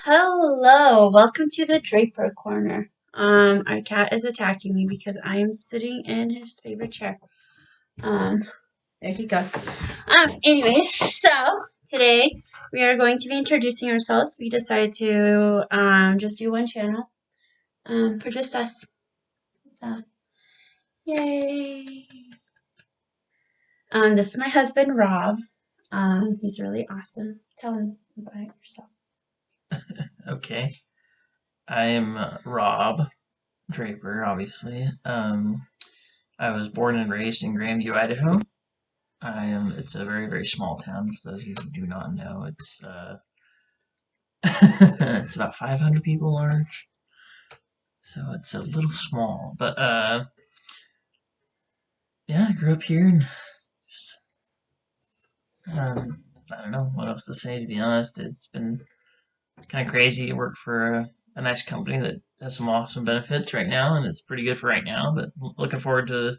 Hello, welcome to the Draper Corner. Our cat is attacking me because I am sitting in his favorite chair. Um, there he goes. Anyways, so today we are going to be introducing ourselves. We decided to just do one channel for just us. So, yay! This is my husband Rob. He's really awesome. Tell him about yourself. Okay. I'm Rob Draper, obviously. I was born and raised in Grandview, Idaho. It's a very, very small town, for those of you who do not know. It's about 500 people large. So it's a little small. But, yeah, I grew up here and just, I don't know what else to say, to be honest. It's been kind of crazy. I work for a nice company that has some awesome benefits right now, and it's pretty good for right now, but looking forward to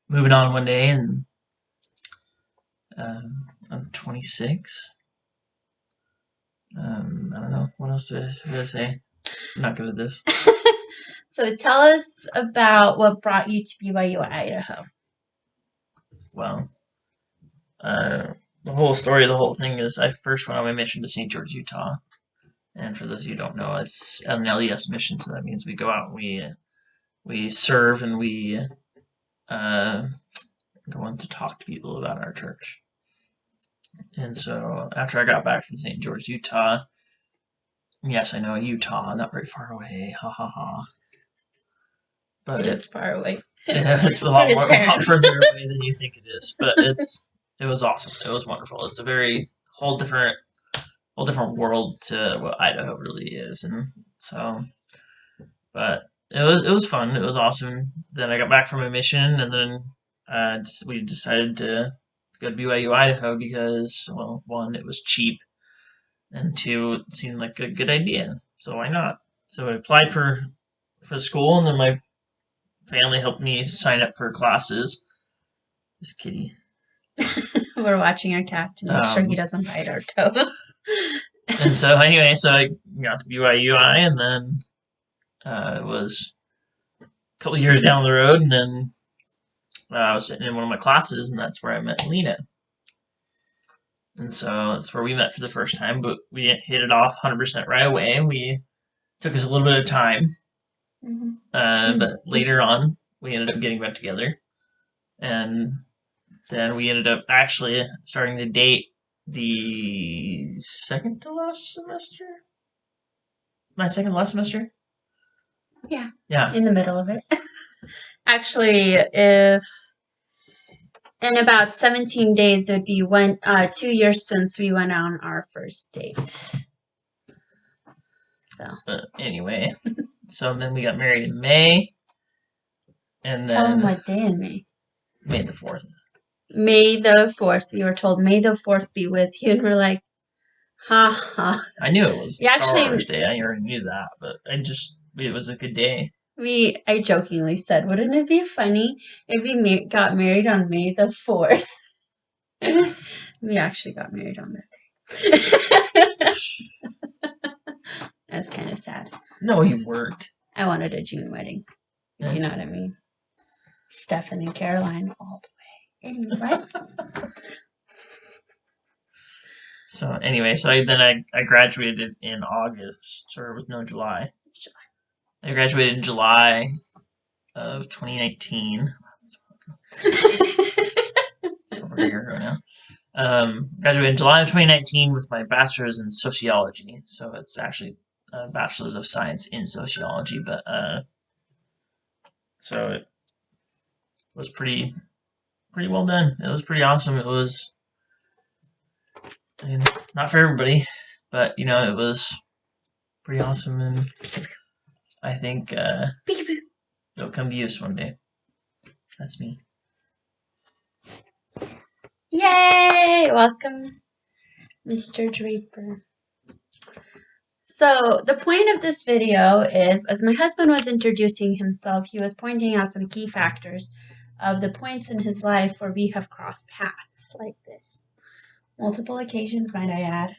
moving on one day. And I'm 26. I don't know what else to say. I'm not good at this. So tell us about what brought you to BYU Idaho. Well, the whole story, the whole thing is I first went on my mission to St. George, Utah. And for those of you who don't know, it's an LES mission, so that means we go out and we serve and we go on to talk to people about our church. And so after I got back from St. George, Utah, yes, I know Utah, not very far away, ha ha ha. But it is far away. Yeah, it's a lot further away than you think it is, but it was awesome. It was wonderful. It's a very whole different world to what Idaho really is, and so, but it was fun. It was awesome. Then I got back from my mission, and then we decided to go to BYU Idaho because, well, one, it was cheap, and two, it seemed like a good idea. So why not? So I applied for school, and then my family helped me sign up for classes. This kitty. We're watching our cat to make sure he doesn't bite our toes. And so anyway, so I got to BYUI, and then it was a couple years down the road, and then I was sitting in one of my classes, and that's where I met Lena. And so that's where we met for the first time, but we didn't hit it off 100% right away. We took us a little bit of time, but later on, we ended up getting back together, and then we ended up actually starting to date the second to last semester. My second to last semester. Yeah. Yeah. In the middle of it. Actually, if in about 17 days, it would be 2 years since we went on our first date. So. Anyway, so then we got married in May, and then. Tell them what day in May. May the 4th. May the 4th. We were told, May the 4th be with you, and we're like, ha ha. I knew it was Star Wars Day. I already knew that, but it was a good day. I jokingly said, wouldn't it be funny if we got married on May the 4th? We actually got married on that day. That's kind of sad. No, you weren't. I wanted a June wedding, if you know what I mean. Stefan and Caroline all the way. Anyways, right? So anyway, so I graduated in August, or no, July. I graduated in July of 2019. Over a year ago now. Graduated in July of 2019 with my bachelor's in sociology. So it's actually a bachelor's of science in sociology, but so it was pretty well done. It was pretty awesome. It was, I mean, not for everybody, but it was pretty awesome, and I think it'll come to use one day. That's me. Yay! Welcome, Mr. Draper. So the point of this video is, as my husband was introducing himself, he was pointing out some key factors of the points in his life where we have crossed paths like this. Multiple occasions, might I add.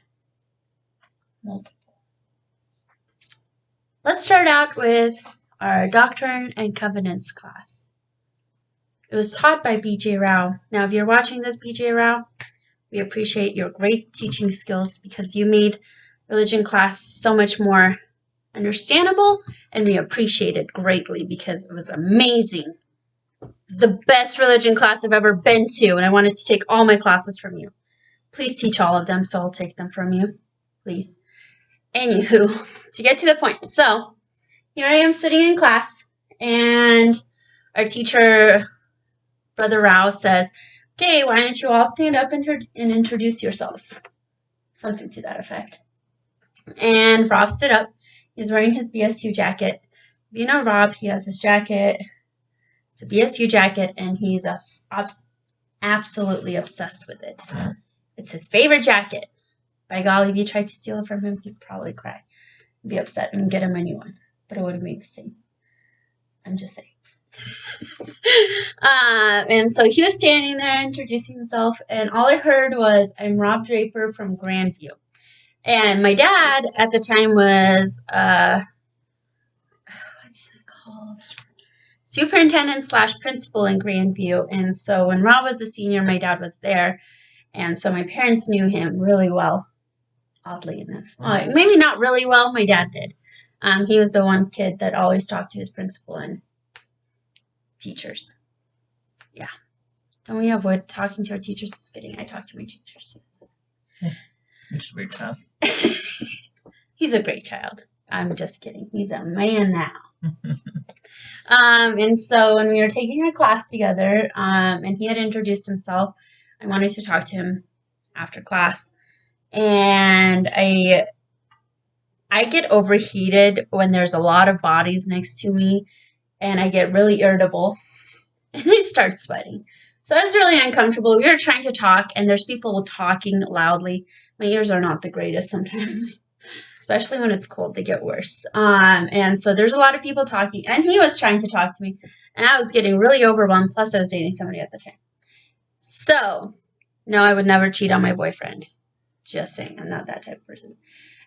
Multiple. let's start out with our Doctrine and Covenants class. It was taught by B.J. Rao. Now, if you're watching this, B.J. Rao, we appreciate your great teaching skills because you made religion class so much more understandable, and we appreciate it greatly because it was amazing. It's the best religion class I've ever been to, and I wanted to take all my classes from you. Please teach all of them, so I'll take them from you. Please. Anywho, to get to the point. So, here I am sitting in class, and our teacher, Brother Rao, says, okay, why don't you all stand up and introduce yourselves? Something to that effect. And Rob stood up. He was wearing his BSU jacket. If you know Rob, he has his jacket. It's a BSU jacket, and he's absolutely obsessed with it. It's his favorite jacket. By golly, if you tried to steal it from him, he'd probably cry. He'd be upset and get him a new one. But it would have made the same. I'm just saying. And so he was standing there introducing himself, and all I heard was, I'm Rob Draper from Grandview. And my dad at the time was, what's it called? Superintendent / principal in Grandview. And so when Rob was a senior, my dad was there. And so my parents knew him really well, oddly enough. Maybe not really well, my dad did. He was the one kid that always talked to his principal and teachers. Yeah. Don't we avoid talking to our teachers? Just kidding. I talk to my teachers too. It's a great time. He's a great child. I'm just kidding. He's a man now. And so when we were taking our class together, and he had introduced himself, I wanted to talk to him after class. And I get overheated when there's a lot of bodies next to me, and I get really irritable, and I start sweating. So I was really uncomfortable. We were trying to talk, and there's people talking loudly. My ears are not the greatest sometimes, especially when it's cold. They get worse. And so there's a lot of people talking, and he was trying to talk to me, and I was getting really overwhelmed. Plus, I was dating somebody at the time. So, no, I would never cheat on my boyfriend. Just saying, I'm not that type of person.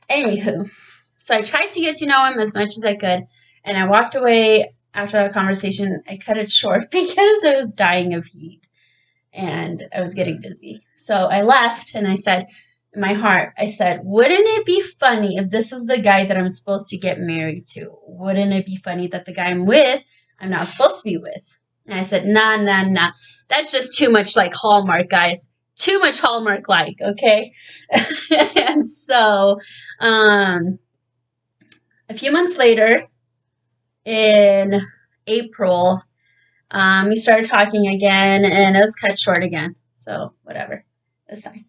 Anywho, so I tried to get to know him as much as I could, and I walked away after that conversation. I cut it short because I was dying of heat, and I was getting dizzy. So I left, and I said, in my heart, I said, wouldn't it be funny if this is the guy that I'm supposed to get married to? Wouldn't it be funny that the guy I'm with, I'm not supposed to be with? And I said, nah. That's just too much like Hallmark, guys. Too much Hallmark-like, okay? And so, a few months later, in April, we started talking again, and it was cut short again. So, whatever. It was fine.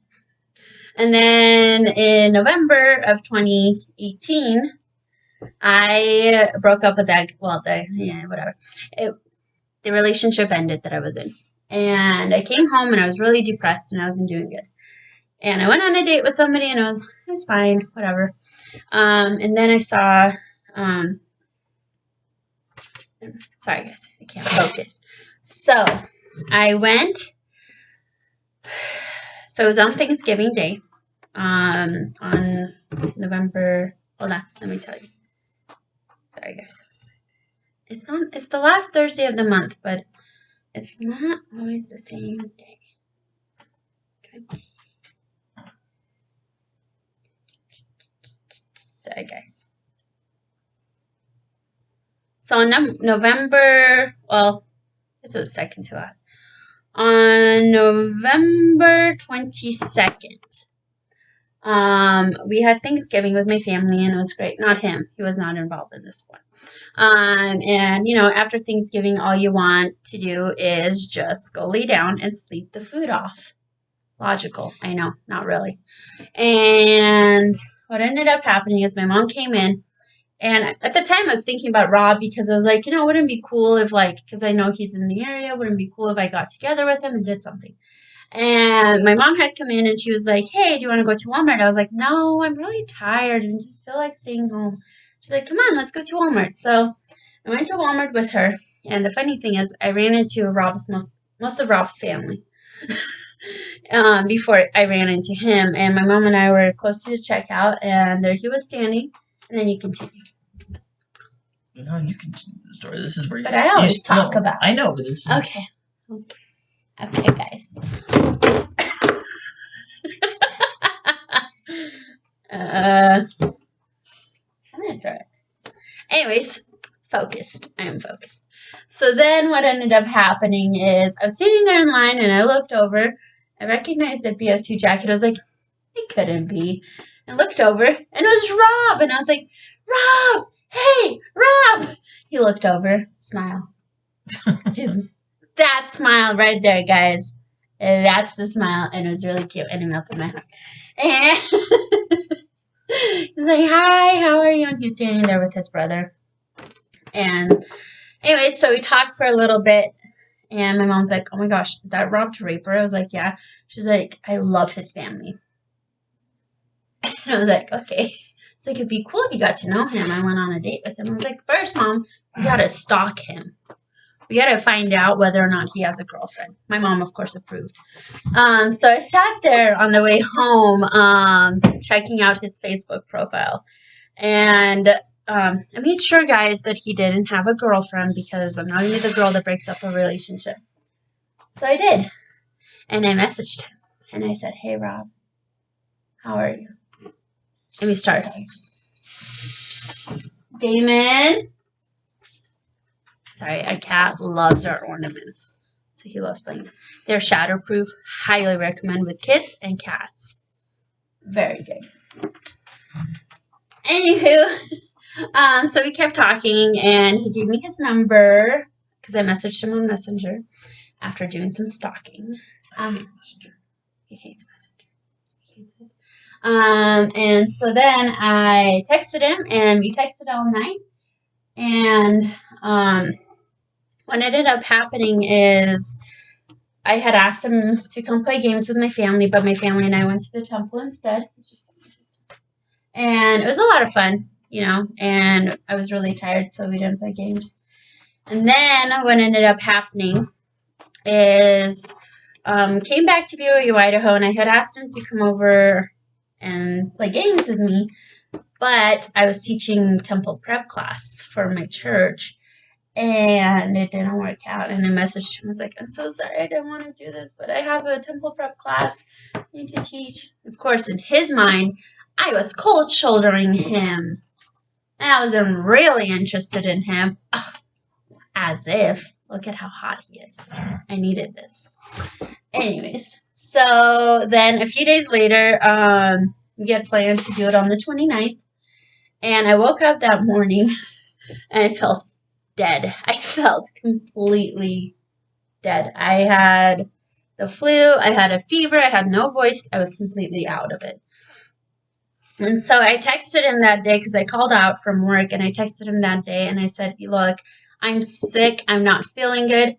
And then in November of 2018, I broke up with that, whatever. The relationship ended that I was in. And I came home, and I was really depressed, and I wasn't doing good. And I went on a date with somebody, and it was fine, whatever. And then I saw, sorry guys, I can't focus. So I went, so it was on Thanksgiving Day, on November, hold on, let me tell you. Sorry guys. It's the last Thursday of the month, but it's not always the same day. Sorry, guys. So on November, well, this was second to last. On November 22nd, we had Thanksgiving with my family, and it was great. Not him. He was not involved in this one. And, after Thanksgiving, all you want to do is just go lay down and sleep the food off. Logical. I know. Not really. And what ended up happening is my mom came in, and at the time I was thinking about Rob because I was like, wouldn't it be cool if because I know he's in the area, wouldn't it be cool if I got together with him and did something? And my mom had come in, and she was like, hey, do you want to go to Walmart? I was like, no, I'm really tired and just feel like staying home. She's like, come on, let's go to Walmart. So I went to Walmart with her, and the funny thing is I ran into most of Rob's family before I ran into him, and my mom and I were close to the checkout, and there he was standing, and then you continue. No, you continue the story. This is where But I always talk no, about I know, but this is Okay. Okay, guys. I'm gonna throw it. Anyways, focused. I am focused. So then what ended up happening is I was sitting there in line and I looked over. I recognized a BSU jacket. I was like, it couldn't be. I looked over and it was Rob. And I was like, Rob! Hey, Rob! He looked over, smile. Dude, that smile right there, guys. That's the smile. And it was really cute. And it melted my heart. And he's like, hi, how are you? And he's standing there with his brother. And anyway, so we talked for a little bit. And my mom's like, oh my gosh, is that Rob Draper? I was like, yeah. She's like, I love his family. And I was like, okay. It's like, it'd be cool if you got to know him. I went on a date with him. I was like, first, Mom, we got to stalk him. We got to find out whether or not he has a girlfriend. My mom, of course, approved. So I sat there on the way home checking out his Facebook profile. And I made sure, guys, that he didn't have a girlfriend because I'm not going to be the girl that breaks up a relationship. So I did. And I messaged him. And I said, hey, Rob, how are you? And we started talking. Damon. Sorry, a cat loves our ornaments. So he loves playing them. They're shatterproof. Highly recommend with kids and cats. Very good. Anywho, so we kept talking and he gave me his number because I messaged him on Messenger after doing some stalking. I hate Messenger. He hates Messenger. He hates it. And so then I texted him and we texted all night. And what ended up happening is I had asked him to come play games with my family, but my family and I went to the temple instead. And it was a lot of fun, you know, and I was really tired, so we didn't play games. And then what ended up happening is came back to BYU, Idaho, and I had asked him to come over and play games with me, but I was teaching temple prep class for my church. And it didn't work out. And I messaged him. I was like, I'm so sorry. I didn't want to do this, but I have a temple prep class I need to teach. Of course, in his mind, I was cold shouldering him. And I wasn't really interested in him. As if. Look at how hot he is. I needed this. Anyways. So then a few days later, we had planned to do it on the 29th. And I woke up that morning and I felt dead. I felt completely dead. I had the flu, I had a fever, I had no voice, I was completely out of it. And so I texted him that day because I called out from work and I texted him that day and I said, look, I'm sick, I'm not feeling good.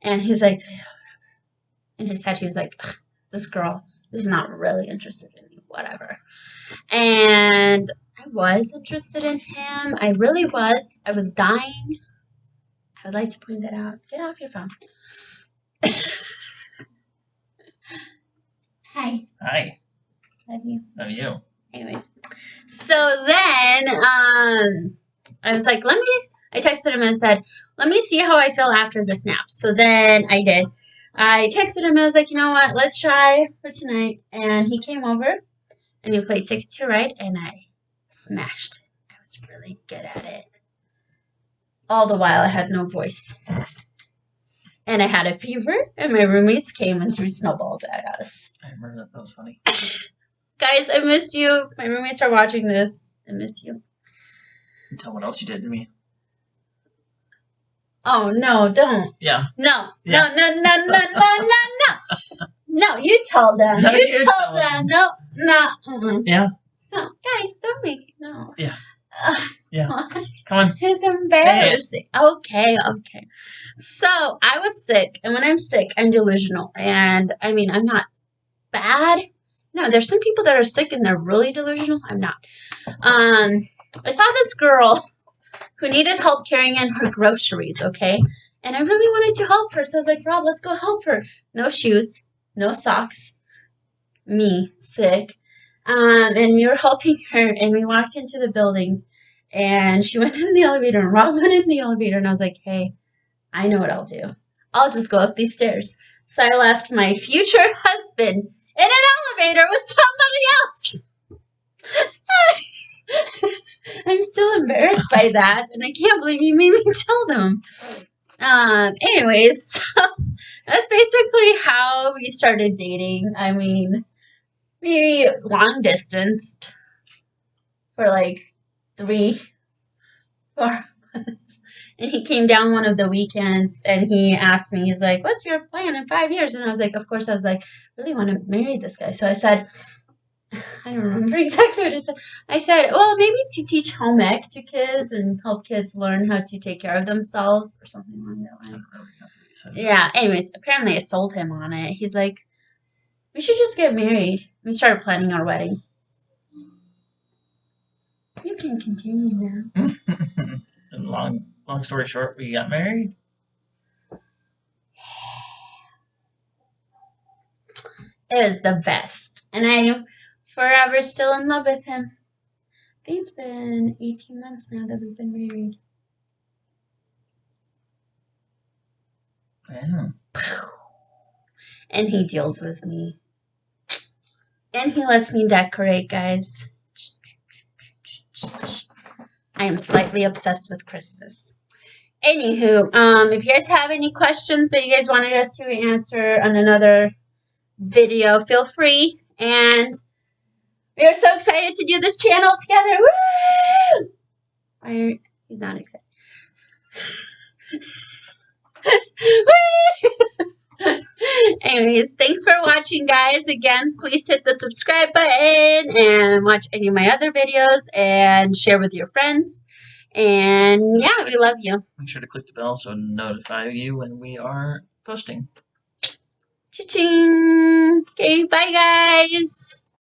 And he's like, in his head, he was like, this girl is not really interested in me, whatever. And I was interested in him. I really was. I was dying. I would like to point that out. Get off your phone. Hi. Hi. Love you. Love you. Anyways. So then, I was like, I texted him and said, let me see how I feel after the snap. So then I did. I texted him and I was like, you know what, let's try for tonight. And he came over and we played Ticket to Ride and I smashed it. I was really good at it. All the while I had no voice. And I had a fever, and my roommates came and threw snowballs at us. I remember that. That was funny. Guys, I missed you. My roommates are watching this. I miss you. Tell what else you did to me. Oh, no, don't. Yeah. No. Yeah. No. No, you tell them. No, you tell them. No. Yeah. No, guys, don't make it. No. Yeah. Yeah. Come on. It's embarrassing. Okay. So I was sick, and when I'm sick, I'm delusional. And I mean, I'm not bad. No, there's some people that are sick and they're really delusional. I'm not. I saw this girl who needed help carrying in her groceries, okay? And I really wanted to help her, so I was like, Rob, let's go help her. No shoes, no socks. Me, sick. And we were helping her, and we walked into the building. And she went in the elevator, and Rob went in the elevator, and I was like, hey, I know what I'll do. I'll just go up these stairs. So I left my future husband in an elevator with somebody else. I'm still embarrassed by that, and I can't believe you made me tell them. Anyways, so that's basically how we started dating. I mean, maybe long distance for like 3, 4 months. And he came down one of the weekends and he asked me, he's like, what's your plan in 5 years? And I was like, of course, I was like, I really want to marry this guy. So I said, I don't remember exactly what I said. I said, well, maybe to teach home ec to kids and help kids learn how to take care of themselves or something along that line. Yeah, anyways, apparently I sold him on it. He's like, we should just get married. We started planning our wedding. You can continue now. And long story short, we got married. It was the best. And I am forever still in love with him. I think it's been 18 months now that we've been married. Yeah. And he deals with me. And he lets me decorate, guys. I am slightly obsessed with Christmas. Anywho, if you guys have any questions that you guys wanted us to answer on another video, feel free. And we are so excited to do this channel together. Woo! He's not excited. Anyways, thanks for watching, guys. Again, please hit the subscribe button and watch any of my other videos and share with your friends. And yeah, we love you. Make sure to click the bell so it'll notify you when we are posting. Cha-ching! Okay, bye, guys.